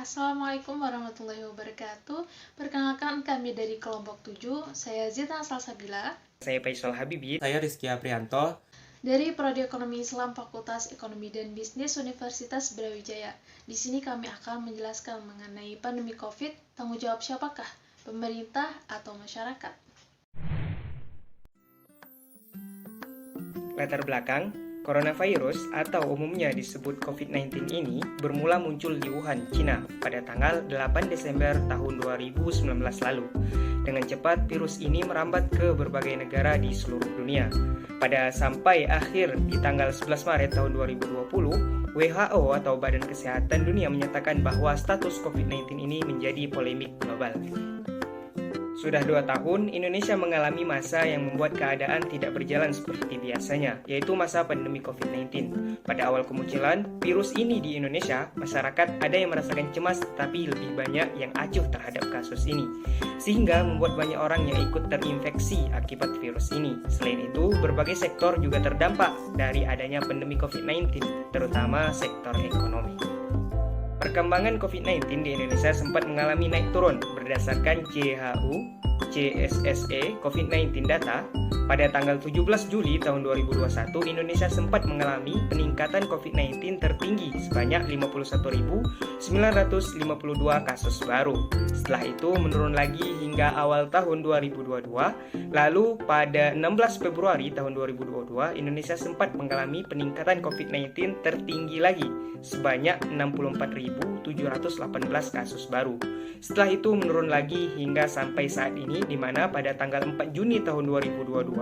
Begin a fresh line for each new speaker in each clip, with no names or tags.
Assalamualaikum warahmatullahi wabarakatuh. Perkenalkan kami dari kelompok 7, saya Zita Salsabila.
Saya Faisal Habibi.
Saya Rizky Aprianto.
Dari Prodi Ekonomi Islam Fakultas Ekonomi dan Bisnis Universitas Brawijaya. Di sini kami akan menjelaskan mengenai pandemi COVID, tanggung jawab siapakah? Pemerintah atau masyarakat?
Latar belakang, coronavirus atau umumnya disebut COVID-19 ini bermula muncul di Wuhan, Cina pada tanggal 8 Desember tahun 2019 lalu. Dengan cepat, virus ini merambat ke berbagai negara di seluruh dunia. Pada sampai akhir di tanggal 11 Maret tahun 2020, WHO atau Badan Kesehatan Dunia menyatakan bahwa status COVID-19 ini menjadi polemik global. Sudah 2 tahun, Indonesia mengalami masa yang membuat keadaan tidak berjalan seperti biasanya, yaitu masa pandemi COVID-19. Pada awal kemunculan virus ini di Indonesia, masyarakat ada yang merasakan cemas, tapi lebih banyak yang acuh terhadap kasus ini, sehingga membuat banyak orang yang ikut terinfeksi akibat virus ini. Selain itu, berbagai sektor juga terdampak dari adanya pandemi COVID-19, terutama sektor ekonomi. Perkembangan COVID-19 di Indonesia sempat mengalami naik turun berdasarkan CSSE COVID-19 data. Pada tanggal 17 Juli tahun 2021, Indonesia sempat mengalami peningkatan COVID-19 tertinggi sebanyak 51.952 kasus baru. Setelah itu menurun lagi hingga awal tahun 2022. Lalu pada 16 Februari tahun 2022, Indonesia sempat mengalami peningkatan COVID-19 tertinggi lagi sebanyak 64.718 kasus baru. Setelah itu menurun lagi hingga sampai saat ini, di mana pada tanggal 4 Juni tahun 2022,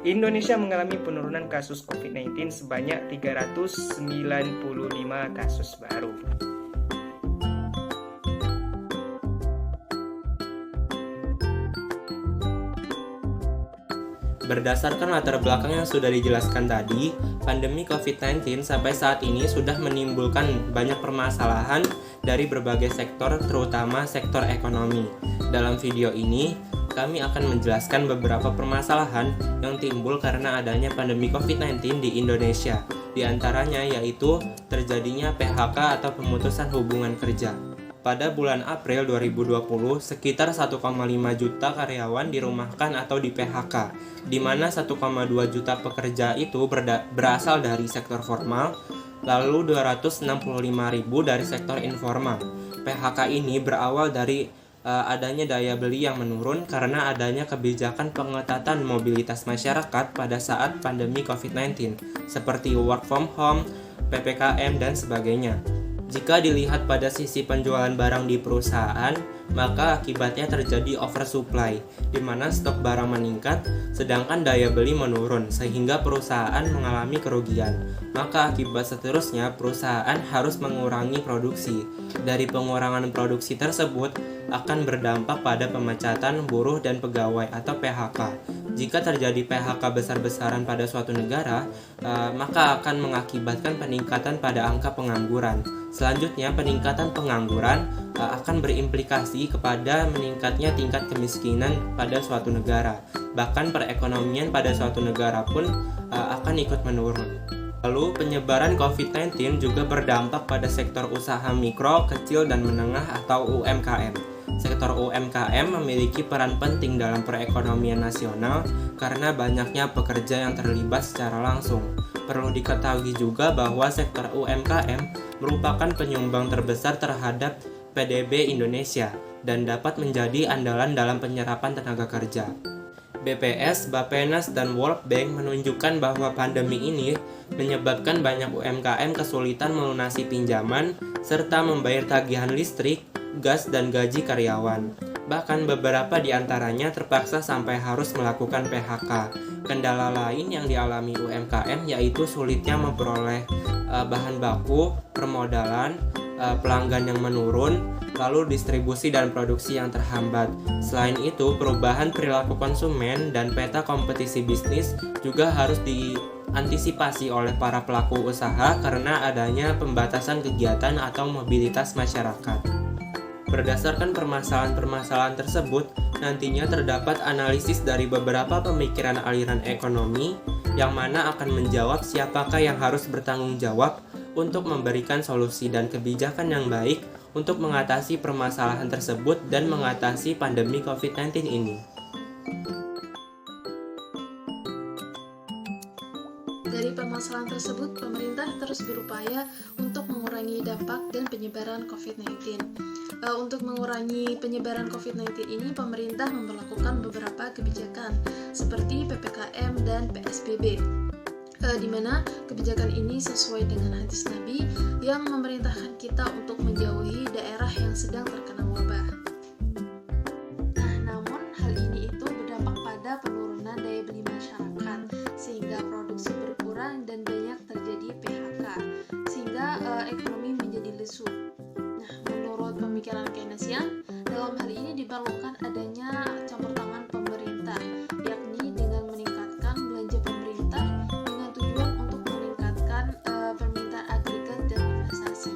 Indonesia mengalami penurunan kasus COVID-19 sebanyak 395 kasus baru.
Berdasarkan latar belakang yang sudah dijelaskan tadi, pandemi COVID-19 sampai saat ini sudah menimbulkan banyak permasalahan dari berbagai sektor, terutama sektor ekonomi. Dalam video ini, kami akan menjelaskan beberapa permasalahan yang timbul karena adanya pandemi COVID-19 di Indonesia. Di antaranya yaitu terjadinya PHK atau pemutusan hubungan kerja. Pada bulan April 2020, sekitar 1,5 juta karyawan dirumahkan atau di PHK, di mana 1,2 juta pekerja itu berasal dari sektor formal, lalu 265.000 dari sektor informal. PHK ini berawal dari adanya daya beli yang menurun karena adanya kebijakan pengetatan mobilitas masyarakat pada saat pandemi COVID-19, seperti work from home, PPKM, dan sebagainya. Jika dilihat pada sisi penjualan barang di perusahaan, maka akibatnya terjadi oversupply, di mana stok barang meningkat, sedangkan daya beli menurun, sehingga perusahaan mengalami kerugian. Maka akibat seterusnya, perusahaan harus mengurangi produksi. Dari pengurangan produksi tersebut, akan berdampak pada pemecatan buruh dan pegawai atau PHK. Jika terjadi PHK besar-besaran pada suatu negara, maka akan mengakibatkan peningkatan pada angka pengangguran. Selanjutnya, peningkatan pengangguran akan berimplikasi kepada meningkatnya tingkat kemiskinan pada suatu negara. Bahkan perekonomian pada suatu negara pun akan ikut menurun. Lalu, penyebaran COVID-19 juga berdampak pada sektor usaha mikro, kecil, dan menengah atau UMKM. Sektor UMKM memiliki peran penting dalam perekonomian nasional karena banyaknya pekerja yang terlibat secara langsung. Perlu diketahui juga bahwa sektor UMKM merupakan penyumbang terbesar terhadap PDB Indonesia dan dapat menjadi andalan dalam penyerapan tenaga kerja. BPS, Bappenas, dan World Bank menunjukkan bahwa pandemi ini menyebabkan banyak UMKM kesulitan melunasi pinjaman serta membayar tagihan listrik, gas, dan gaji karyawan. Bahkan beberapa di antaranya terpaksa sampai harus melakukan PHK. Kendala lain yang dialami UMKM yaitu sulitnya memperoleh bahan baku, permodalan, pelanggan yang menurun, lalu distribusi dan produksi yang terhambat. Selain itu, perubahan perilaku konsumen dan peta kompetisi bisnis juga harus diantisipasi oleh para pelaku usaha karena adanya pembatasan kegiatan atau mobilitas masyarakat. Berdasarkan permasalahan-permasalahan tersebut, nantinya terdapat analisis dari beberapa pemikiran aliran ekonomi yang mana akan menjawab siapakah yang harus bertanggung jawab untuk memberikan solusi dan kebijakan yang baik untuk mengatasi permasalahan tersebut dan mengatasi pandemi COVID-19 ini.
Dari permasalahan tersebut, pemerintah terus berupaya untuk mengurangi dampak dan penyebaran COVID-19. Untuk mengurangi penyebaran COVID-19 ini, pemerintah memberlakukan beberapa kebijakan seperti PPKM dan PSBB. Di mana kebijakan ini sesuai dengan hadis Nabi yang memerintahkan kita untuk menjauhi daerah yang sedang terkena wabah. Nah, namun hal ini itu berdampak pada penurunan daya beli masyarakat, sehingga produksi berkurang dan banyak terjadi PHK, sehingga ekonomi menjadi lesu. Nah, menurut pemikiran Keynesian, dalam hal ini diperlukan adanya campur tangan pemerintah, yakni dengan meningkatkan belanja pemerintah dengan tujuan untuk meningkatkan permintaan agregat dan investasi.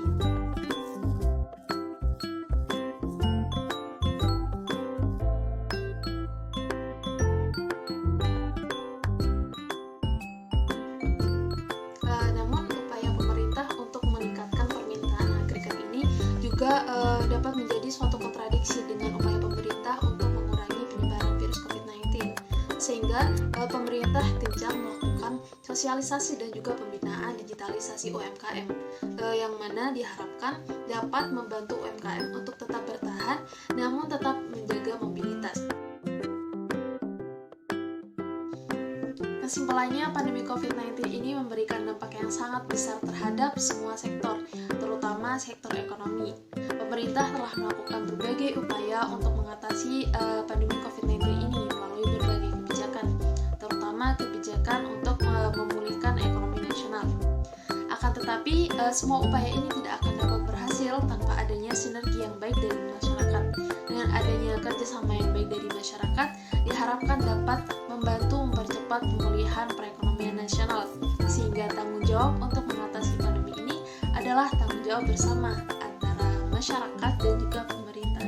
Namun upaya pemerintah untuk meningkatkan permintaan agregat ini juga dapat menjadi suatu kontradiksi dengan upaya pemerintah untuk mengurangi penyebaran virus COVID-19, sehingga pemerintah gencar melakukan sosialisasi dan juga pembinaan digitalisasi UMKM, yang mana diharapkan dapat membantu UMKM untuk tetap bertahan namun tetap menjaga mobilitas. Kesimpulannya, pandemi COVID-19 ini memberikan dampak yang sangat besar terhadap semua sektor, terutama sektor ekonomi. Pemerintah telah melakukan berbagai upaya untuk mengatasi pandemi COVID-19 ini melalui berbagai kebijakan, terutama kebijakan untuk memulihkan ekonomi nasional. Akan tetapi, semua upaya ini tidak akan dapat berhasil tanpa adanya sinergi yang baik dari masyarakat. Dengan adanya kerjasama yang baik dari masyarakat, diharapkan dapat membantu mempercepat pemulihan perekonomian nasional, sehingga tanggung jawab untuk mengatasi pandemi ini adalah tanggung jawab bersama antara masyarakat dan juga pemerintah.